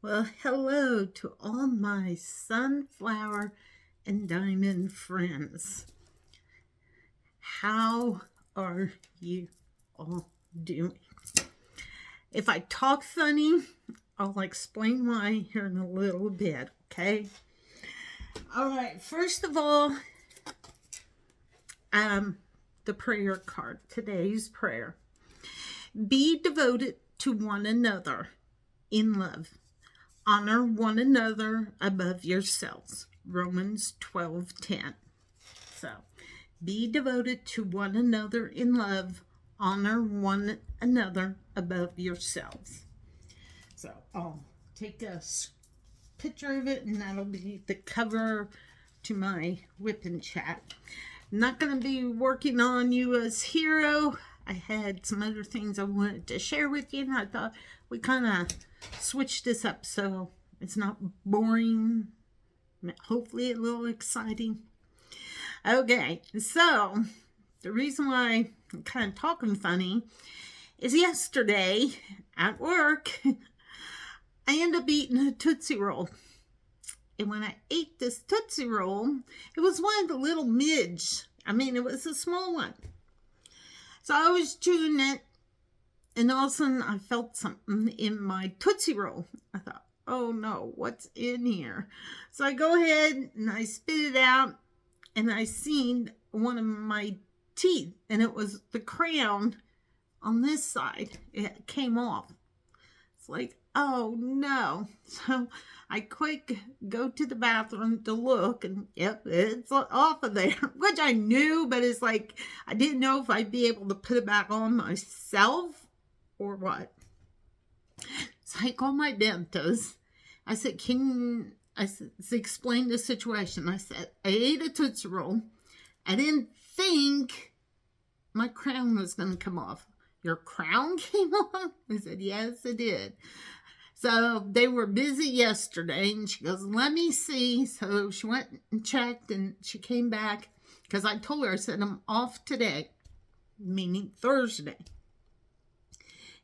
Well, hello to all my sunflower and diamond friends. How are you all doing? If I talk funny, I'll explain why here in a little bit, okay? All right, first of all, the prayer card, today's prayer. Be devoted to one another in love. Honor one another above yourselves. Romans 12:10. So, be devoted to one another in love. Honor one another above yourselves. So, I'll take a picture of it, and that'll be the cover to my WIP and chat. I'm not going to be working on you as hero. I had some other things I wanted to share with you, and I thought we kind of switch this up so it's not boring, hopefully a little exciting. Okay, so the reason why I'm kind of talking funny is yesterday at work, I ended up eating a Tootsie Roll. And when I ate this Tootsie Roll, it was one of the little midge. It was a small one. So I was chewing it, and all of a sudden, I felt something in my Tootsie Roll. I thought, oh no, what's in here? So I go ahead and I spit it out, and I seen one of my teeth, and it was the crown on this side. It came off. It's like, oh no. So I quick go to the bathroom to look, and yep, it's off of there, which I knew, but it's like, I didn't know if I'd be able to put it back on myself or what. So I called my dentist. I said, explain the situation. I said, I ate a Tootsie Roll. I didn't think my crown was going to come off. Your crown came off? I said, yes, it did. So they were busy yesterday, and she goes, let me see. So she went and checked, and she came back, because I told her, I said, I'm off today, meaning Thursday.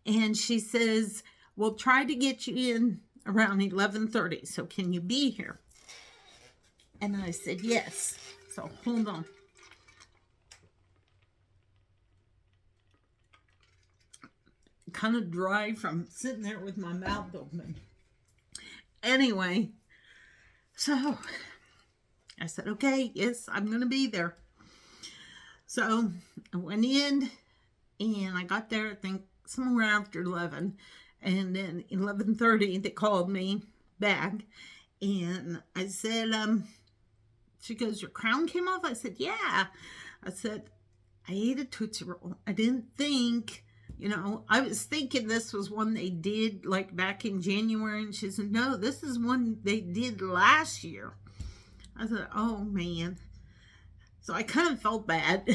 And she says, we'll try to get you in around 11:30. So can you be here? And I said, yes. So hold on. Kind of dry from sitting there with my mouth open. Anyway, so I said, okay, yes, I'm going to be there. So I went in, and I got there, I think, somewhere after 11, and then 11:30 they called me back, and I said, she goes, your crown came off? I said, yeah. I said, I ate a Tootsie Roll. I didn't think, I was thinking this was one they did like back in January, and she said, no, this is one they did last year. I said, oh man. So I kind of felt bad.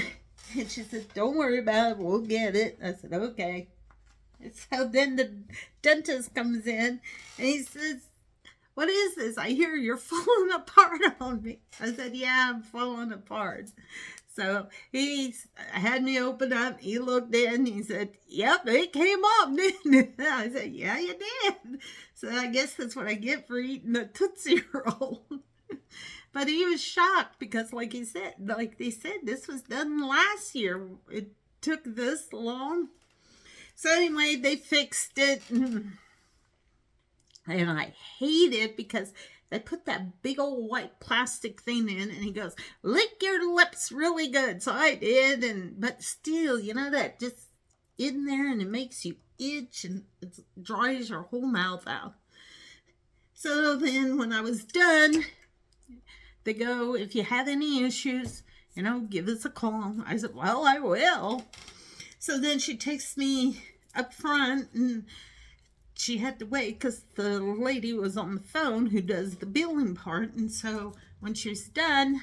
And she said, don't worry about it, we'll get it. I said, okay. So then the dentist comes in, and he says, what is this? I hear you're falling apart on me. I said, yeah, I'm falling apart. So he had me open up. He looked in. He said, yep, it came off, didn't it? I said, yeah, you did. So I guess that's what I get for eating a Tootsie Roll. But he was shocked because, like they said, this was done last year. It took this long. So anyway, they fixed it. And I hate it because they put that big old white plastic thing in, and he goes, lick your lips really good. So I did, but still, that just in there, and it makes you itch, and it dries your whole mouth out. So then when I was done, they go, if you have any issues, give us a call. I said, well, I will. So then she takes me up front, and she had to wait because the lady was on the phone who does the billing part. And so when she was done,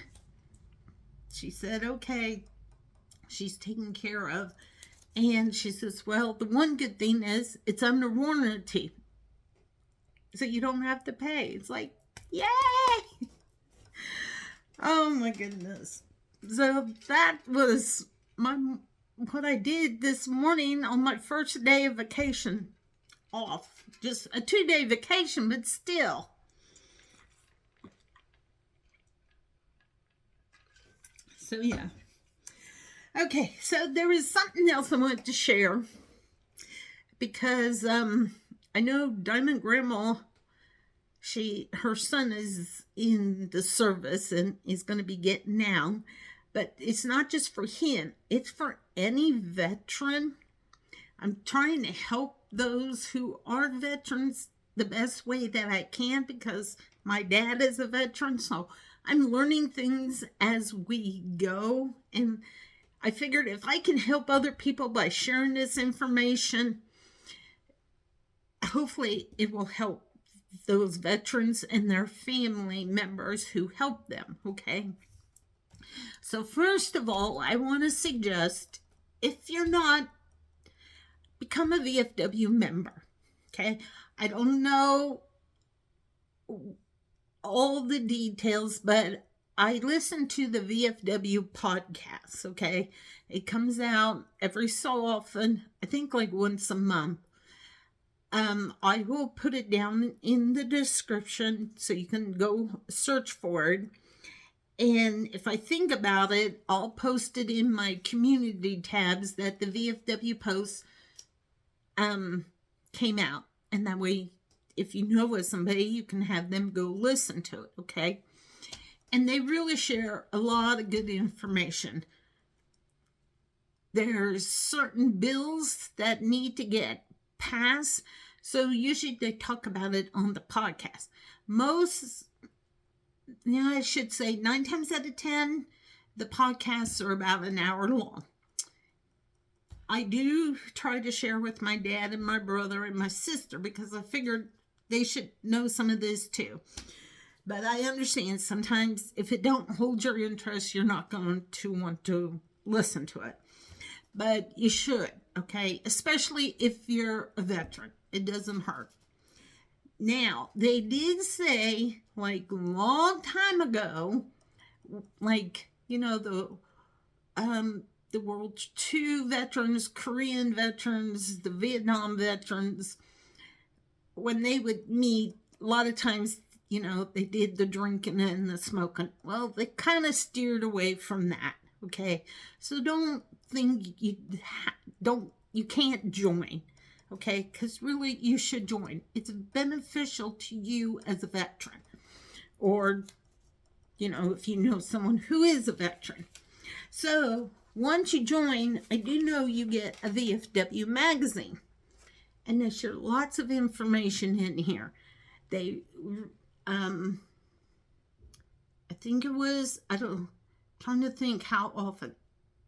she said, okay, she's taken care of. And she says, well, the one good thing is it's under warranty, so you don't have to pay. It's like, yay! Oh my goodness. So that was what I did this morning on my first day of vacation. off. Just a 2-day vacation, but still. So, yeah. Okay, so there is something else I wanted to share. Because I know Diamond Grandma, her son is in the service and is going to be getting out. But it's not just for him. It's for any veteran. I'm trying to help those who are veterans the best way that I can because my dad is a veteran. So I'm learning things as we go. And I figured if I can help other people by sharing this information, hopefully it will help those veterans and their family members who help them, okay? So first of all, I want to suggest, if you're not, become a VFW member, okay? I don't know all the details, but I listen to the VFW Podcast, okay? It comes out every so often, I think like once a month. I will put it down in the description so you can go search for it. And if I think about it, I'll post it in my community tabs that the VFW posts came out. And that way, if you know of somebody, you can have them go listen to it, okay? And they really share a lot of good information. There's certain bills that need to get passed. So usually they talk about it on the podcast. I should say 9 times out of 10, the podcasts are about an hour long. I do try to share with my dad and my brother and my sister because I figured they should know some of this too. But I understand sometimes if it don't hold your interest, you're not going to want to listen to it. But you should, okay? Especially if you're a veteran. It doesn't hurt. Now, they did say, like, a long time ago, like, the World II veterans, Korean veterans, the Vietnam veterans, when they would meet, a lot of times, they did the drinking and the smoking. Well, they kind of steered away from that, okay? So don't think you can't join. Okay, because really you should join. It's beneficial to you as a veteran. Or, if you know someone who is a veteran. So, once you join, I do know you get a VFW magazine. And they share lots of information in here. They, I think it was, trying to think how often.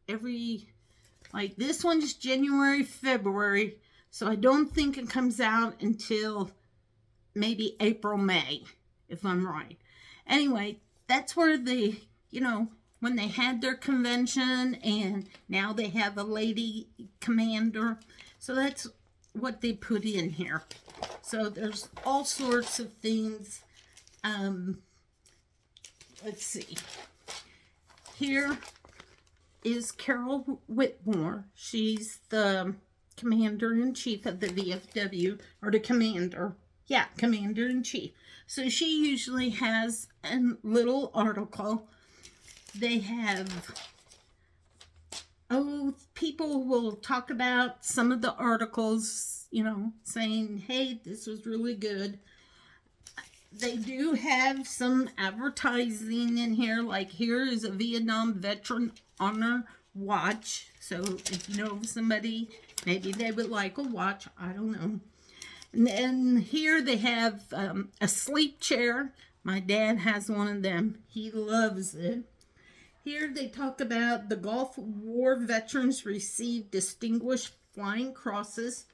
This one's January, February. So I don't think it comes out until maybe April, May, if I'm right. Anyway, that's where when they had their convention and now they have a lady commander. So that's what they put in here. So there's all sorts of things. Let's see. Here is Carol Whitmore. She's the Commander-in-Chief of the VFW, or the Commander-in-Chief. So she usually has a little article. They have, people will talk about some of the articles, saying, hey, this was really good. They do have some advertising in here, like here is a Vietnam Veteran Honor Watch. So if you know somebody, maybe they would like a watch. I don't know. And then here they have a sleep chair. My dad has one of them. He loves it. Here they talk about the Gulf War veterans received distinguished flying crosses.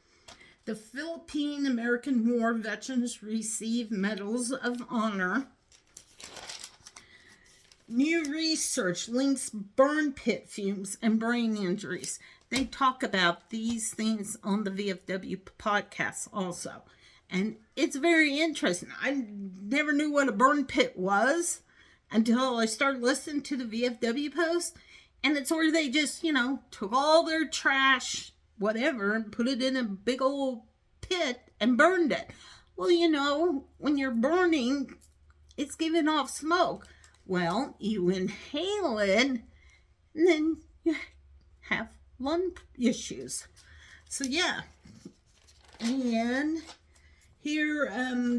The Philippine American War veterans received medals of honor. New research links burn pit fumes and brain injuries. They talk about these things on the VFW podcast also. And it's very interesting. I never knew what a burn pit was until I started listening to the VFW post. And it's where they just, took all their trash, whatever, and put it in a big old pit and burned it. Well, you know, when you're burning, it's giving off smoke. Well, you inhale it, and then you have lung issues. So, yeah. And here,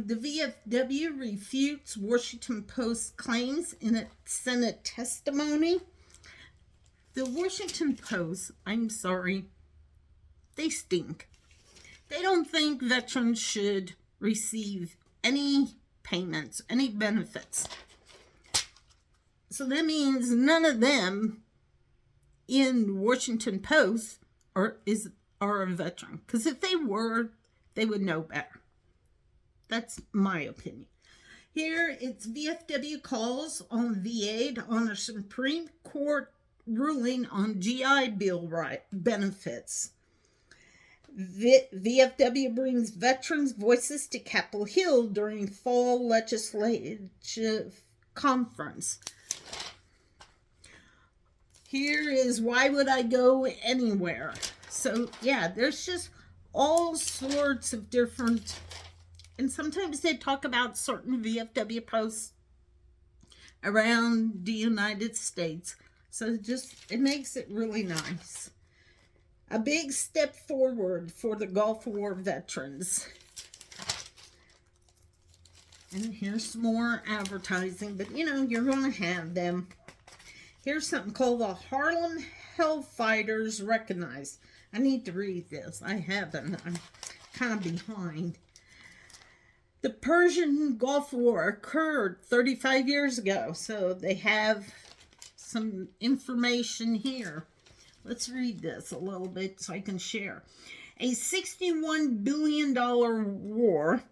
the VFW refutes Washington Post claims in a Senate testimony. The Washington Post, I'm sorry, they stink. They don't think veterans should receive any payments, any benefits. So that means none of them in Washington Post are a veteran. Because if they were, they would know better. That's my opinion. Here, it's VFW calls on VA to honor Supreme Court ruling on GI Bill benefits. VFW brings veterans' voices to Capitol Hill during fall legislative conference. Here is why would I go anywhere? So, yeah, there's just all sorts of different, and sometimes they talk about certain VFW posts around the United States. So it makes it really nice. A big step forward for the Gulf War veterans. And here's some more advertising, but you know, you're going to have them. Here's something called the Harlem Hellfighters Recognized. I need to read this. I haven't. I'm kind of behind. The Persian Gulf War occurred 35 years ago, so they have some information here. Let's read this a little bit so I can share. A $61 billion war,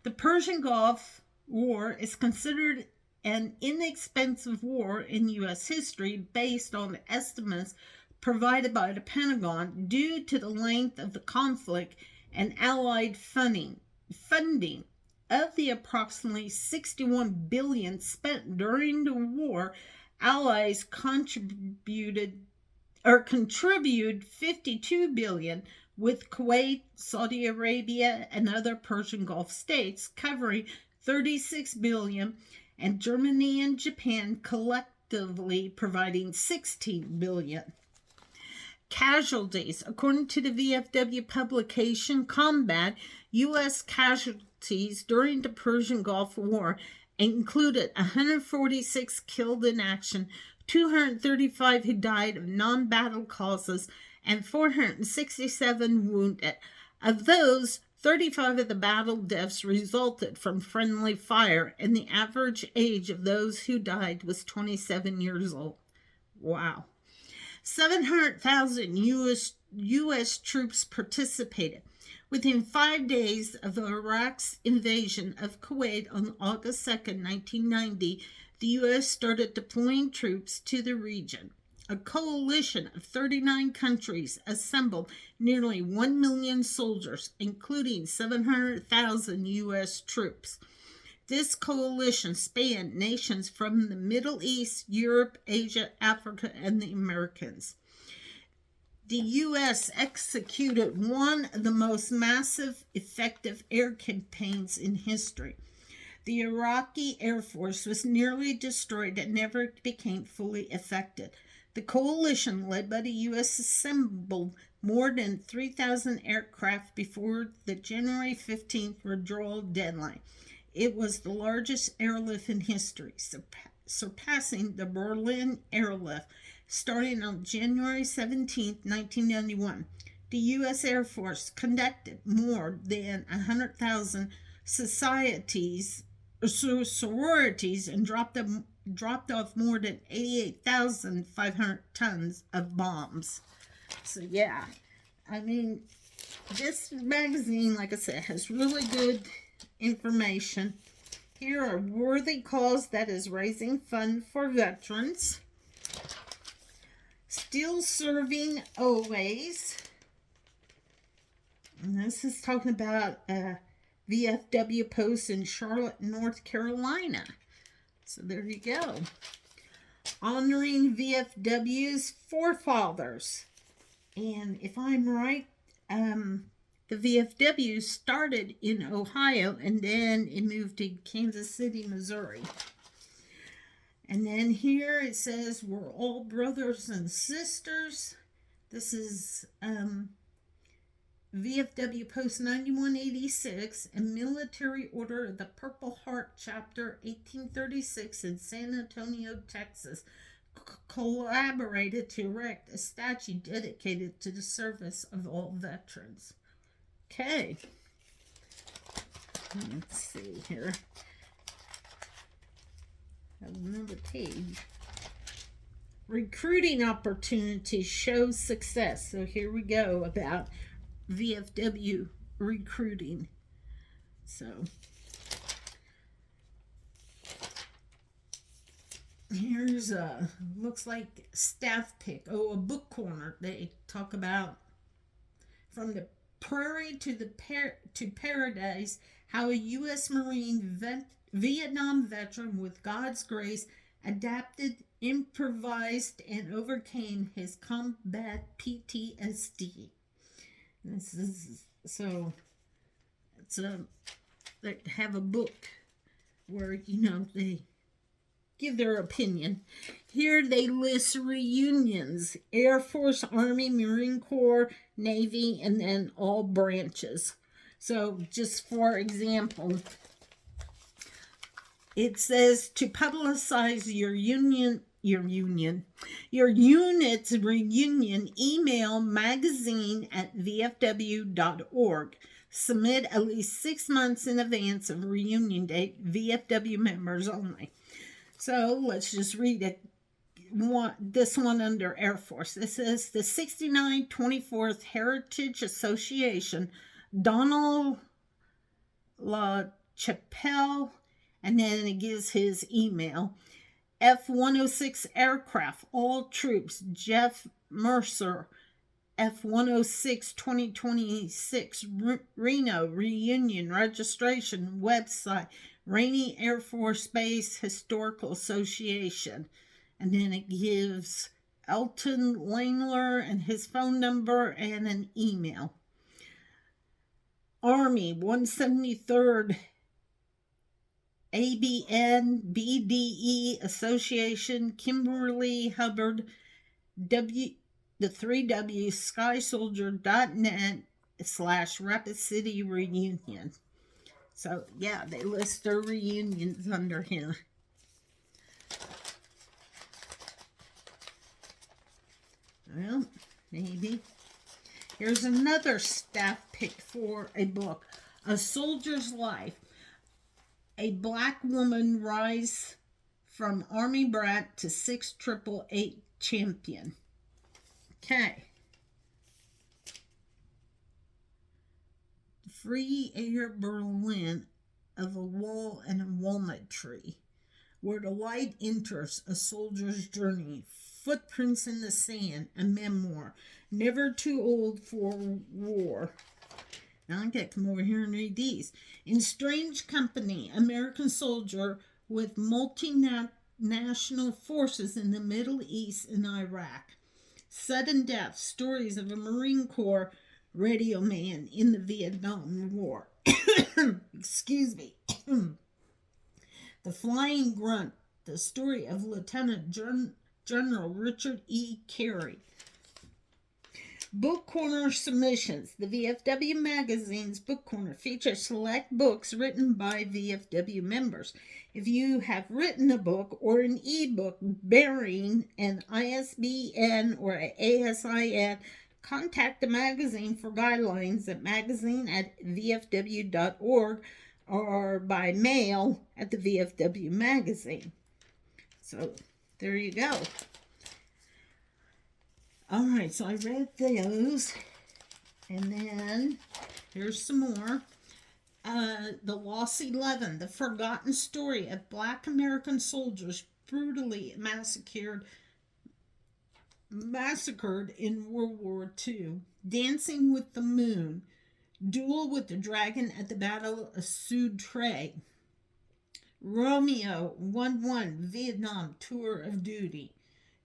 the Persian Gulf War is considered an inexpensive war in U.S. history based on estimates provided by the Pentagon due to the length of the conflict and Allied funding. Of the approximately $61 billion spent during the war, Allies contributed $52 billion, with Kuwait, Saudi Arabia, and other Persian Gulf states covering $36 billion, and Germany and Japan collectively providing $16 billion. Casualties. According to the VFW publication Combat, U.S. casualties during the Persian Gulf War included 146 killed in action, 235 who died of non-battle causes, and 467 wounded. Of those, 35 of the battle deaths resulted from friendly fire, and the average age of those who died was 27 years old. Wow. 700,000 U.S. troops participated. Within 5 days of Iraq's invasion of Kuwait on August 2nd, 1990, the U.S. started deploying troops to the region. A coalition of 39 countries assembled nearly 1 million soldiers, including 700,000 U.S. troops. This coalition spanned nations from the Middle East, Europe, Asia, Africa, and the Americas. The U.S. executed one of the most massive, effective air campaigns in history. The Iraqi Air Force was nearly destroyed and never became fully effective. The coalition, led by the U.S., assembled more than 3,000 aircraft before the January 15th withdrawal deadline. It was the largest airlift in history, surpassing the Berlin airlift, starting on January 17, 1991. The U.S. Air Force conducted more than 100,000 sororities and dropped off more than 88,500 tons of bombs. So yeah, I mean, this magazine, like I said, has really good information. Here are worthy cause that is raising funds for veterans. Still serving always. And this is talking about VFW post in Charlotte, North Carolina. So there you go. Honoring VFW's forefathers. And if I'm right, The VFW started in Ohio, and then it moved to Kansas City, Missouri. And then here it says we're all brothers and sisters. This is VFW Post 9186, a military order of the Purple Heart Chapter 1836 in San Antonio, Texas, collaborated to erect a statue dedicated to the service of all veterans. Okay. Let's see here. Another page. Recruiting opportunities show success. So here we go about VFW recruiting. So here's looks like staff pick. Oh, a book corner. They talk about from the prairie to the to paradise, how a U.S. Marine Vietnam veteran with God's grace adapted, improvised, and overcame his combat PTSD. This is so. It's they have a book where they give their opinion. Here they list reunions: Air Force, Army, Marine Corps, Navy, and then all branches. So just for example, it says to publicize your unit's reunion, email magazine@vfw.org. Submit at least 6 months in advance of reunion date. VFW members only. So let's just read it. This one under Air Force. This is the 6924th Heritage Association, Donald La Chapelle, and then it gives his email. F-106 aircraft, all troops, Jeff Mercer, F-106 2026, Reno, reunion, registration, website, Rainy Air Force Base Historical Association. And then it gives Elton Langler and his phone number and an email. Army, 173rd ABN BDE Association, Kimberly Hubbard, the 3W, skysoldier.net/Rapid City Reunion. So, yeah, they list their reunions under here. Well, maybe. Here's another staff pick for a book, A Soldier's Life. A black woman rise from Army brat to 688 champion. Okay. Free air Berlin of a wall and a walnut tree, where the light enters a soldier's journey. Footprints in the sand, a memoir. Never too old for war. Now I get to come over here and read these. In strange company, American soldier with multinational forces in the Middle East and Iraq. Sudden death, stories of a Marine Corps radio man in the Vietnam War. Excuse me. The Flying Grunt, the story of Lieutenant General Richard E. Carey. Book Corner submissions. The VFW Magazine's Book Corner features select books written by VFW members. If you have written a book or an ebook bearing an ISBN or an ASIN, contact the magazine for guidelines at magazine@vfw.org or by mail at the VFW Magazine. So, there you go. All right, so I read those, and then here's some more. The Lost 11, the forgotten story of Black American soldiers brutally massacred in World War II. Dancing with the Moon, Duel with the Dragon at the Battle of Sutre. Romeo 1-1, Vietnam Tour of Duty.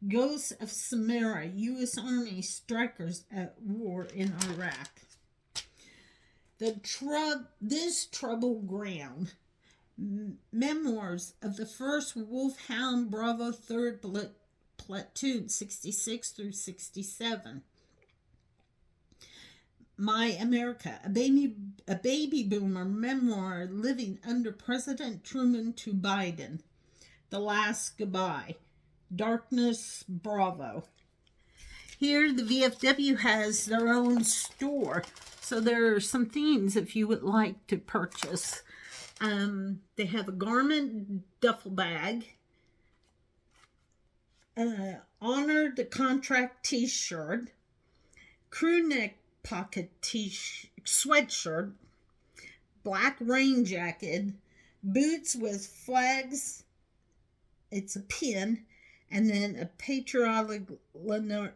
Ghosts of Samara, U.S. Army strikers at war in Iraq. This Troubled Ground. Memoirs of the 1st Wolfhound Bravo 3rd Platoon, 66 through 67. My America, a baby boomer memoir living under President Truman to Biden. The Last Goodbye. Darkness Bravo. Here the VFW has their own store. So there are some things if you would like to purchase. They have a garment duffel bag. Honor the Contract t-shirt. Crew neck pocket sweatshirt. Black rain jacket. Boots with flags. It's a pin. And then a patriotic Leonard.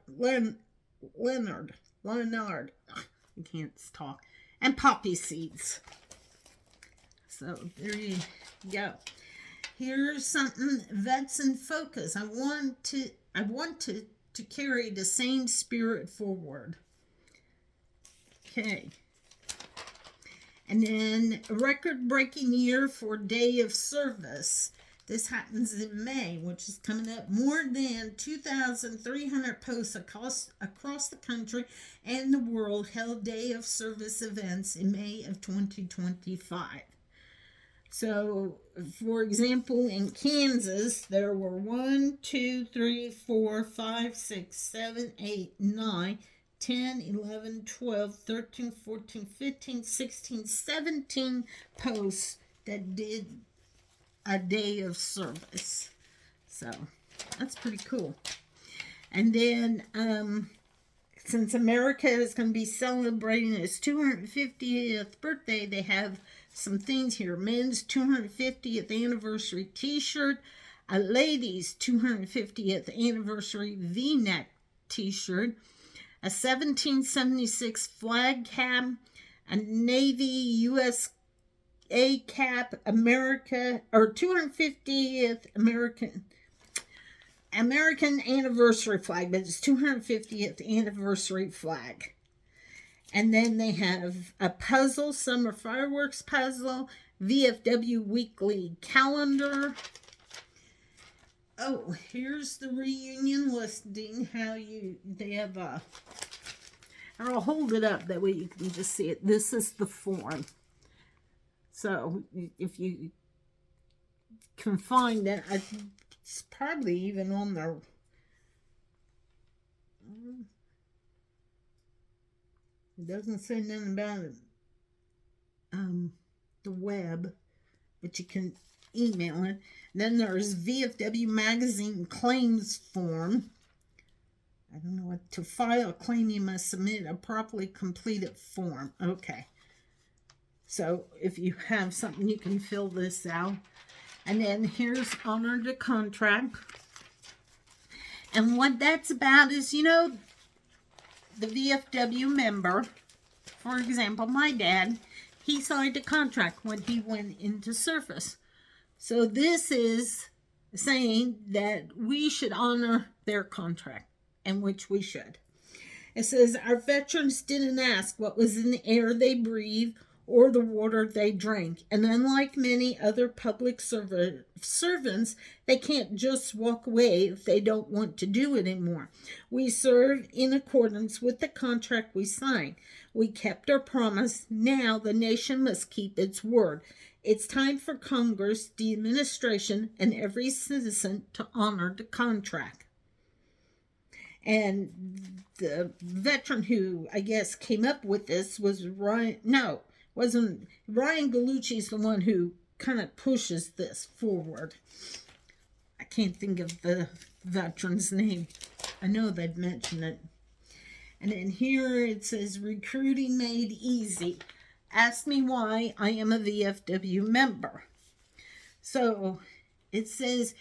I can't talk. And poppy seeds. So there you go. Here's something, Vets in Focus. I want to carry the same spirit forward. Okay. And then a record-breaking year for Day of Service. This happens in May, which is coming up. More than 2,300 posts across the country and the world held Day of Service events in May of 2025. So, for example, in Kansas, there were 1, 2, 3, 4, 5, 6, 7, 8, 9, 10, 11, 12, 13, 14, 15, 16, 17 posts that did a day of service. So that's pretty cool. And then since America is going to be celebrating its 250th birthday, they have some things here. Men's 250th anniversary t-shirt, a ladies 250th anniversary v-neck t-shirt, a 1776 flag cap, a Navy USA cap, America, or 250th American anniversary flag, but it's 250th anniversary flag. And then they have a puzzle, summer fireworks puzzle, VFW weekly calendar. Oh, here's the reunion listing. They have I'll hold it up that way you can just see it. This is the form. So if you can find it, it's probably even on their it doesn't say nothing about it, the web, but you can email it. Then there's VFW magazine claims form. I don't know what to file a claim. You must submit a properly completed form. Okay. So if you have something, you can fill this out. And then here's honor the contract. And what that's about is, the VFW member, for example, my dad, he signed a contract when he went into service. So this is saying that we should honor their contract, and which we should. It says, our veterans didn't ask what was in the air they breathe or the water they drank. And unlike many other public servants, they can't just walk away if they don't want to do it anymore. We serve in accordance with the contract we signed. We kept our promise. Now the nation must keep its word. It's time for Congress, the administration, and every citizen to honor the contract. And the veteran who, I guess, came up with this was Ryan Gallucci's the one who kind of pushes this forward. I can't think of the veteran's name. I know they'd mention it. And then here it says, recruiting made easy. Ask me why I am a VFW member. So it says,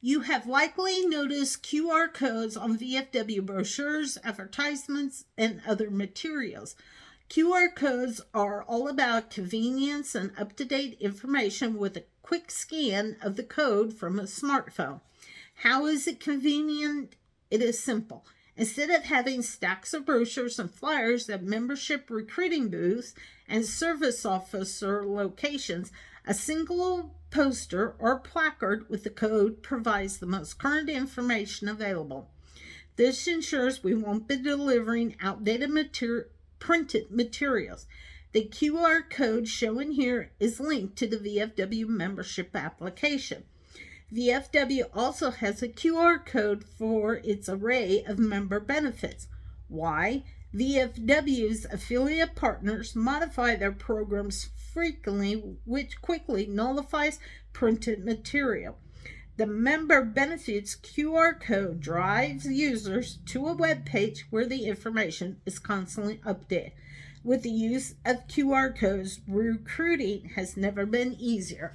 you have likely noticed QR codes on VFW brochures, advertisements, and other materials. QR codes are all about convenience and up-to-date information with a quick scan of the code from a smartphone. How is it convenient? It is simple. Instead of having stacks of brochures and flyers at membership recruiting booths and service officer locations, a single poster or placard with the code provides the most current information available. This ensures we won't be delivering outdated printed materials. The QR code shown here is linked to the VFW membership application. VFW also has a QR code for its array of member benefits. Why? VFW's affiliate partners modify their programs frequently, which quickly nullifies printed material. The member benefits QR code drives users to a web page where the information is constantly updated. With the use of QR codes, recruiting has never been easier.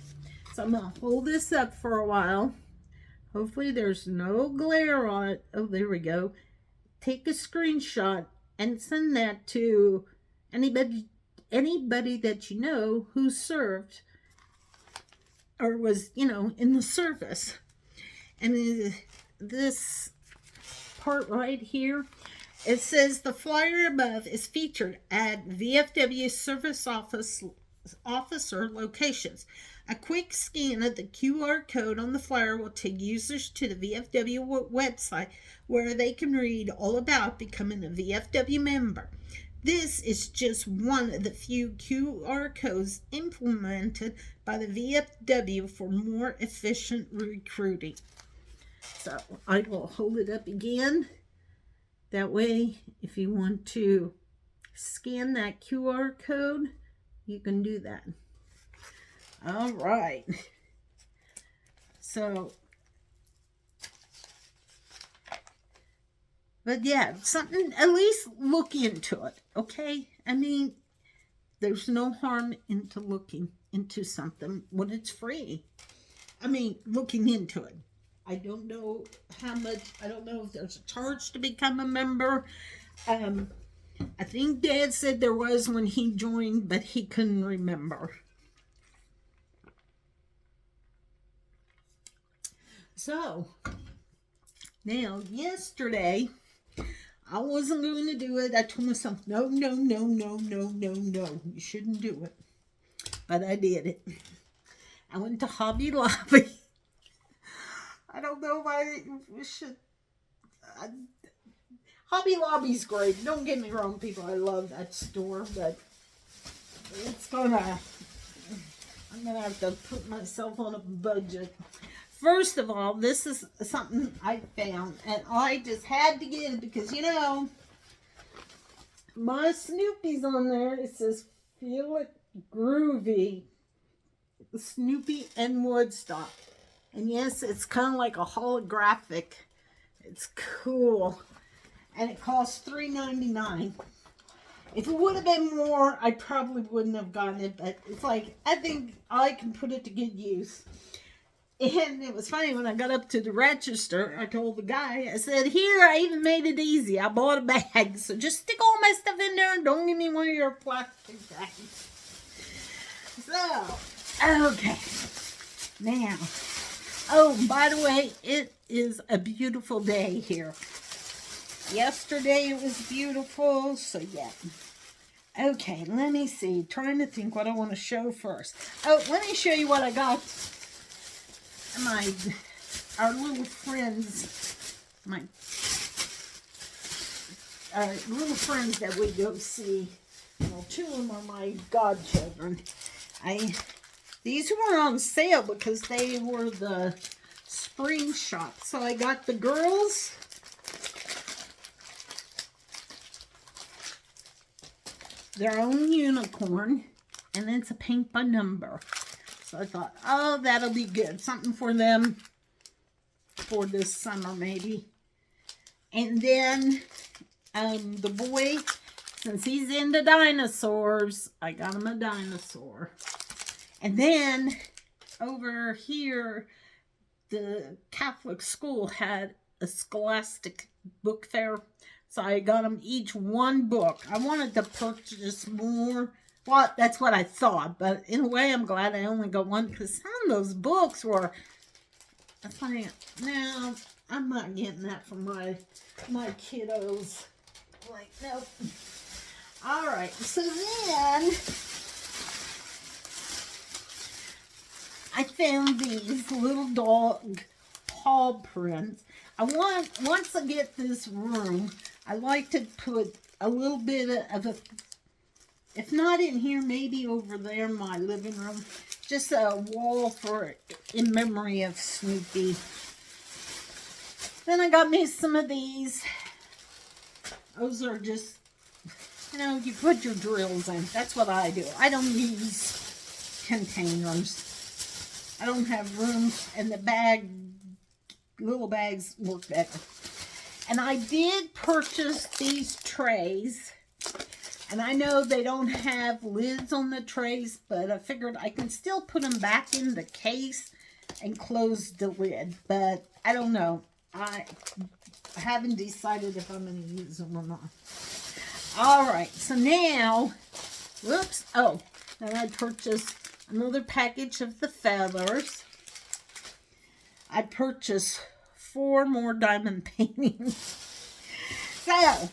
So I'm going to hold this up for a while. Hopefully there's no glare on it. Oh, there we go. Take a screenshot and send that to anybody that you know who served or was, in the service. And this part right here, it says the flyer above is featured at VFW service officer locations. A quick scan of the QR code on the flyer will take users to the VFW website where they can read all about becoming a VFW member. This is just one of the few QR codes implemented by the VFW for more efficient recruiting. So I will hold it up again. That way, if you want to scan that QR code, you can do that. All right. So, but yeah, something, at least look into it, okay? I mean, there's no harm into looking into something when it's free. I mean, looking into it. I don't know how much, I don't know if there's a charge to become a member. I think Dad said there was when he joined, but he couldn't remember. So, now, yesterday, I wasn't going to do it. I told myself, no, you shouldn't do it. But I did it. I went to Hobby Lobby. I don't know if I should. Hobby Lobby's great. Don't get me wrong, people. I love that store, but I'm gonna have to put myself on a budget. First of all, this is something I found, and I just had to get it because, my Snoopy's on there. It says, feel it groovy. Snoopy and Woodstock. And yes, it's kind of like a holographic. It's cool. And it costs $3.99. If it would have been more, I probably wouldn't have gotten it. But it's like, I think I can put it to good use. And it was funny, when I got up to the register, I told the guy, I said, here, I even made it easy. I bought a bag. So just stick all my stuff in there and don't give me one of your plastic bags. So, okay. Now, oh, by the way, it is a beautiful day here. Yesterday it was beautiful, so yeah. Okay, let me see. Trying to think what I want to show first. Oh, let me show you what I got. Our little friends, our little friends that we go see. Well, two of them are my godchildren. These were on sale because they were the spring shop. So I got the girls their own unicorn, and it's a paint by number. So I thought, oh, that'll be good. Something for them for this summer, maybe. And then the boy, since he's into dinosaurs, I got him a dinosaur. And then over here, the Catholic school had a scholastic book fair. So I got them each one book. I wanted to purchase more. Well, that's what I thought. But in a way, I'm glad I only got one, because some of those books were funny. Now, I'm not getting that from my kiddos. Like, nope. All right, so then I found these little dog paw prints. Once I get this room, I like to put a little bit of a, if not in here, maybe over there in my living room, just a wall in memory of Snoopy. Then I got me some of these. Those are just, you put your drills in. That's what I do. I don't use containers. I don't have room, and the little bags work better. And I did purchase these trays. And I know they don't have lids on the trays, but I figured I can still put them back in the case and close the lid. But I don't know. I haven't decided if I'm going to use them or not. All right, so now, whoops. Oh, then I purchased another package of the feathers. I purchased 4 more diamond paintings. So,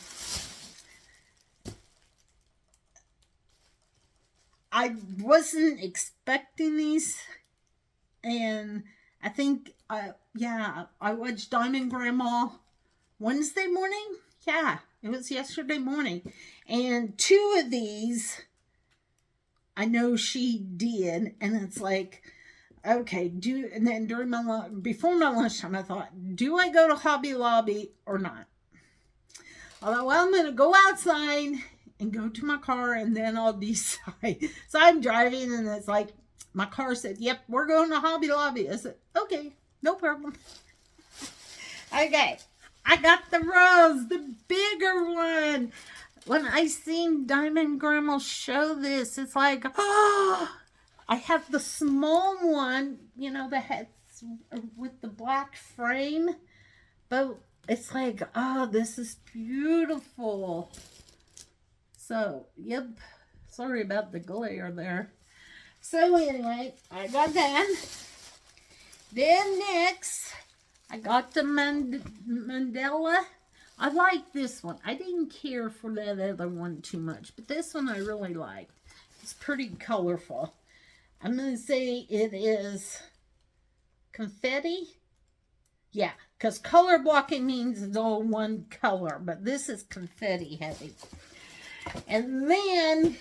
I wasn't expecting these, and I think, I watched Diamond Grandma Wednesday morning. Yeah, it was yesterday morning. And 2 of these, I know she did, and it's like, okay, and then before my lunchtime, I thought, do I go to Hobby Lobby or not? I thought, well, I'm going to go outside and go to my car, and then I'll decide. So I'm driving, and it's like, my car said, yep, we're going to Hobby Lobby. I said, okay, no problem. Okay, I got the rose, the bigger one. When I seen Diamond Grandma show this, it's like, oh, I have the small one, the heads with the black frame. But it's like, oh, this is beautiful. So, yep. Sorry about the glare there. So, anyway, I got that. Then next, I got the Mandela. I like this one. I didn't care for that other one too much, but this one I really liked. It's pretty colorful. I'm going to say it is confetti. Yeah, because color blocking means it's all one color, but this is confetti heavy. And then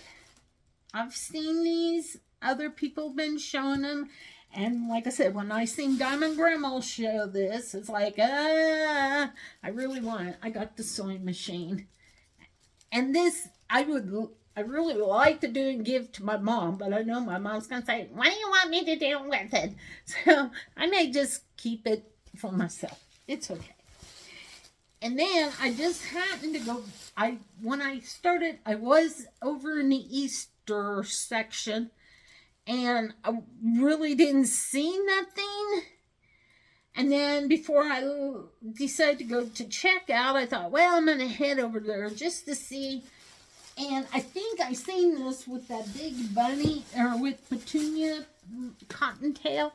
I've seen these. Other people have been showing them. And like I said, when I seen Diamond Grandma show this, it's like, I really want it. I got the sewing machine. And this, I really like to do and give to my mom, but I know my mom's going to say, what do you want me to do with it? So I may just keep it for myself. It's okay. And then I just happened to go, when I started, I was over in the Easter section, and I really didn't see nothing. And then before I decided to go to checkout, I thought, well, I'm going to head over there just to see. And I think I seen this with that big bunny, or with Petunia Cottontail.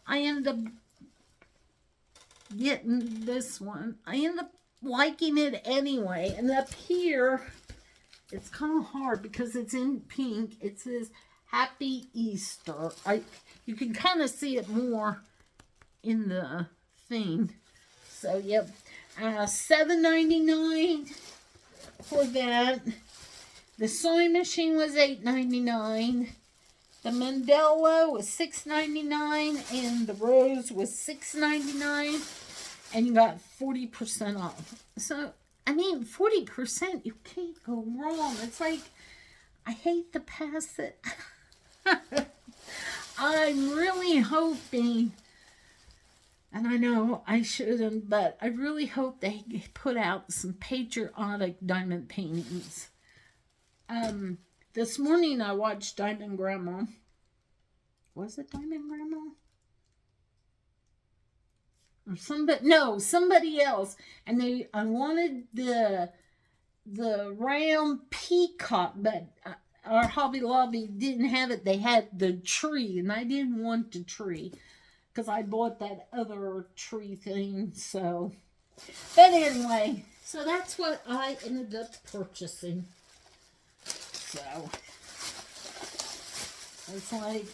I ended up getting this one. I ended up liking it anyway. And up here, it's kind of hard because it's in pink. It says Happy Easter. You can kind of see it more in the thing. So, yep. $7.99 for that. The sewing machine was $8.99. The Mandela was $6.99, and the rose was $6.99, and you got 40% off. So, 40%, you can't go wrong. It's like, I hate to pass it. I'm really hoping, and I know I shouldn't, but I really hope they put out some patriotic diamond paintings. This morning I watched Diamond Grandma. Was it Diamond Grandma? Or somebody else. And I wanted the round peacock, but our Hobby Lobby didn't have it. They had the tree, and I didn't want the tree because I bought that other tree thing. So, but anyway, so that's what I ended up purchasing. So, it's like,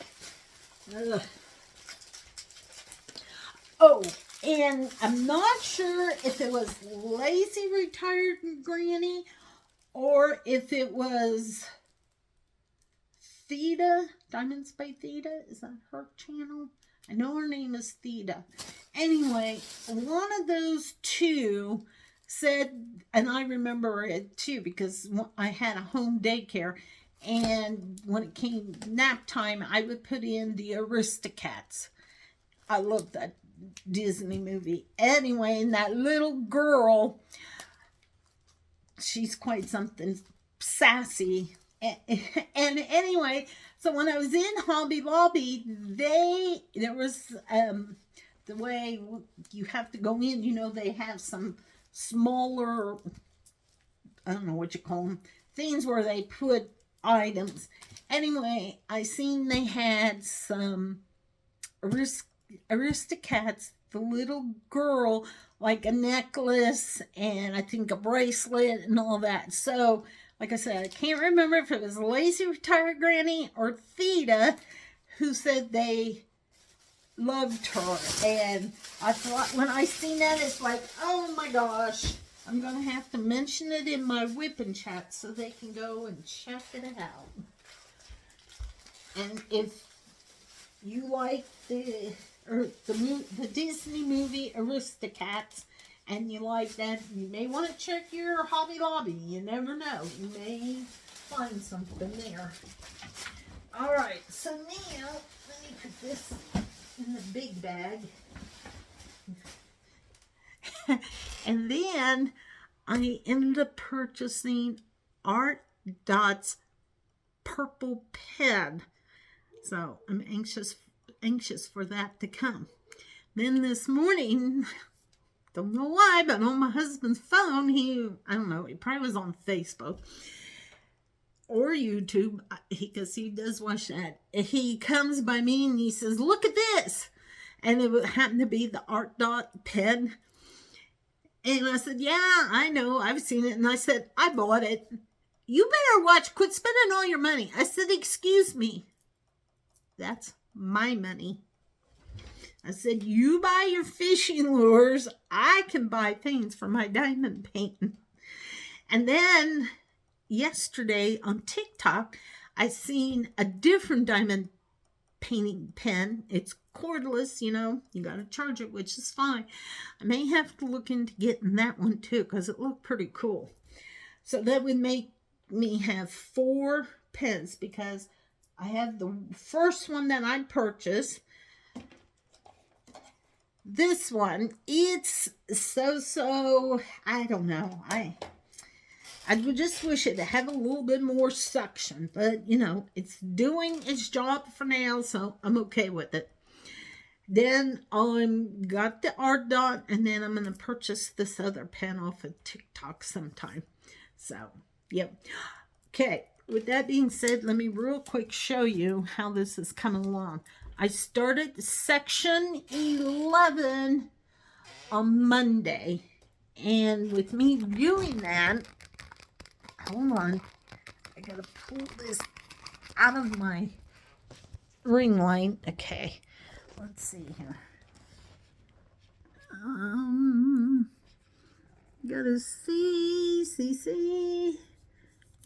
ugh. Oh, and I'm not sure if it was Lazy Retired Granny or if it was Theta, Diamonds by Theta. Is that her channel? I know her name is Theta. Anyway, one of those two said, and I remember it too because I had a home daycare, and when it came nap time, I would put in the Aristocats. I love that Disney movie. Anyway, and that little girl, she's quite something sassy. And anyway, so when I was in Hobby Lobby, there was the way you have to go in, you know, they have some smaller, I don't know what you call them, things where they put items. Anyway, I seen they had some Aristocats, the little girl, like a necklace and I think a bracelet and all that. So, like I said, I can't remember if it was Lazy Retired Granny or Theta who said they loved her. And I thought when I seen that, it's like, oh my gosh, I'm going to have to mention it in my WIP and chat so they can go and check it out. And if you like the Disney movie Aristocats, and you like that, you may want to check your Hobby Lobby. You never know. You may find something there. Alright, so now, let me put this in the big bag. And then, I ended up purchasing Art Dot's purple pen. So, I'm anxious for that to come. Then this morning, don't know why, but on my husband's phone, I don't know, he probably was on Facebook or YouTube, because he does watch that. He comes by me and he says, look at this. And it would happen to be the Art Dot pen. And I said, yeah, I know, I've seen it. And I said, I bought it. You better quit spending all your money. I said, excuse me. That's my money. I said, you buy your fishing lures. I can buy things for my diamond painting. And then yesterday on TikTok, I seen a different diamond painting pen. It's cordless, you know. You got to charge it, which is fine. I may have to look into getting that one too because it looked pretty cool. So that would make me have 4 pens because I have the first one that I purchased. This one, it's so, I don't know. I would just wish it to have a little bit more suction. But, you know, it's doing its job for now, so I'm okay with it. Then got the Art Dot, and then I'm going to purchase this other pen off of TikTok sometime. So, yep. Okay, with that being said, let me real quick show you how this is coming along. I started section 11 on Monday. And with me doing that, hold on, I gotta pull this out of my ring light. Okay, let's see here. Gotta see.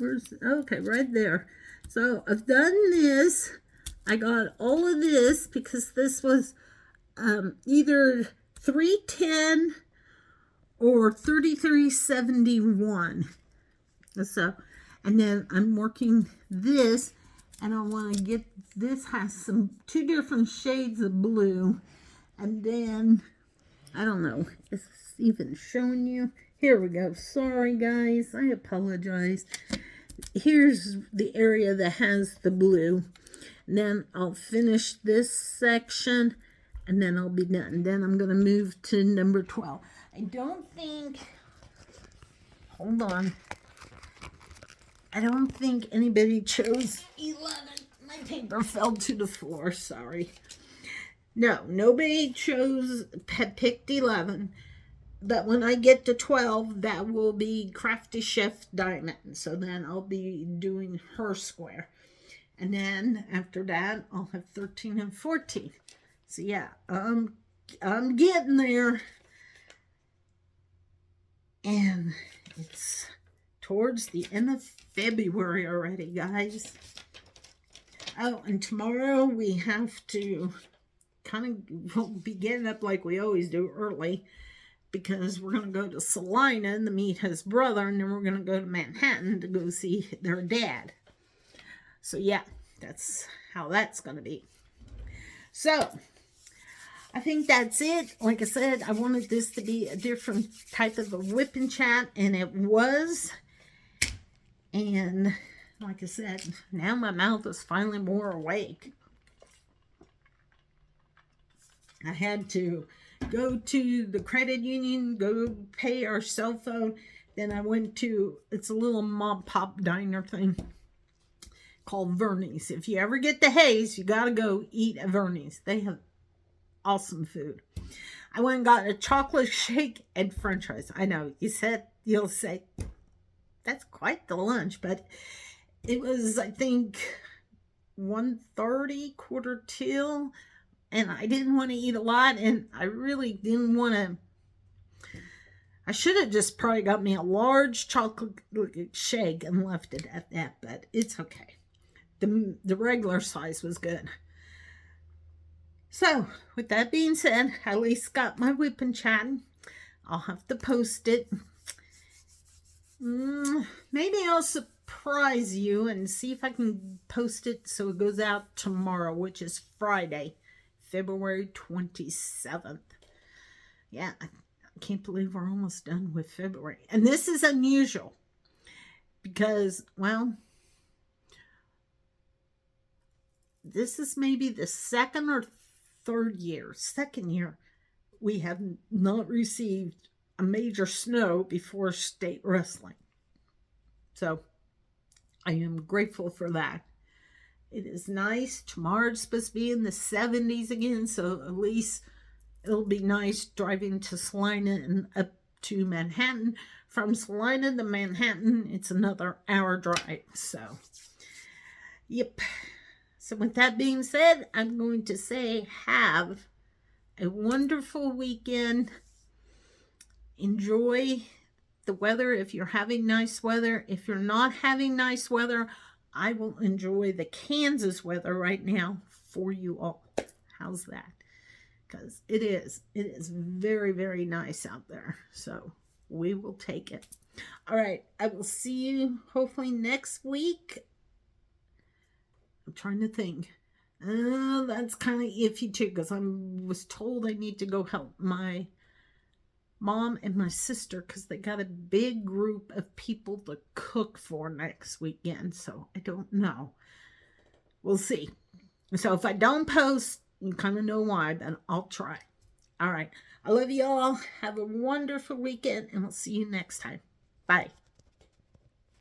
Okay, right there. So I've done this. I got all of this because this was either 310 or 3371. So, and then I'm working this, and I want to get this has 2 different shades of blue, and then I don't know if it's even showing you. Here we go. Sorry guys, I apologize. Here's the area that has the blue. Then I'll finish this section, and then I'll be done. Then I'm going to move to number 12. I don't think, hold on. I don't think anybody chose 11. My paper fell to the floor, sorry. No, nobody picked 11. But when I get to 12, that will be Crafty Chef Diamond. So then I'll be doing her square. And then after that, I'll have 13 and 14. So yeah, I'm getting there. And it's towards the end of February already, guys. Oh, and tomorrow we have to we'll be getting up like we always do early, because we're going to go to Salina and meet his brother, and then we're going to go to Manhattan to go see their dad. So yeah, that's how that's going to be. So I think that's it. Like I said, I wanted this to be a different type of a whip and chat, and it was. And like I said, now my mouth is finally more awake. I had to go to the credit union, go pay our cell phone. Then I went to, it's a little mom pop diner thing called Verney's. If you ever get to Hayes, you got to go eat at Verney's. They have awesome food. I went and got a chocolate shake and french fries. I know, you'll say, that's quite the lunch, but it was, I think, 1:30, 1:45. And I didn't want to eat a lot, and I really didn't want to. I should have just probably got me a large chocolate shake and left it at that, but it's okay. The regular size was good. So, with that being said, I at least got my whip and chat. I'll have to post it. Maybe I'll surprise you and see if I can post it so it goes out tomorrow, which is Friday. February 27th. Yeah, I can't believe we're almost done with February. And this is unusual because, well, this is maybe the second year we have not received a major snow before state wrestling. So I am grateful for that. It is nice. Tomorrow's supposed to be in the 70s again, so at least it'll be nice driving to Salina and up to Manhattan. From Salina to Manhattan, it's another hour drive. So, yep. So with that being said, I'm going to say have a wonderful weekend. Enjoy the weather if you're having nice weather. If you're not having nice weather, I will enjoy the Kansas weather right now for you all. How's that? Because it is very, very nice out there. So we will take it. All right. I will see you hopefully next week. I'm trying to think. That's kind of iffy too, because I was told I need to go help my mom and my sister because they got a big group of people to cook for next weekend. So I don't know. We'll see. So if I don't post, you kind of know why, but I'll try. All right. I love you all. Have a wonderful weekend, and we'll see you next time. Bye.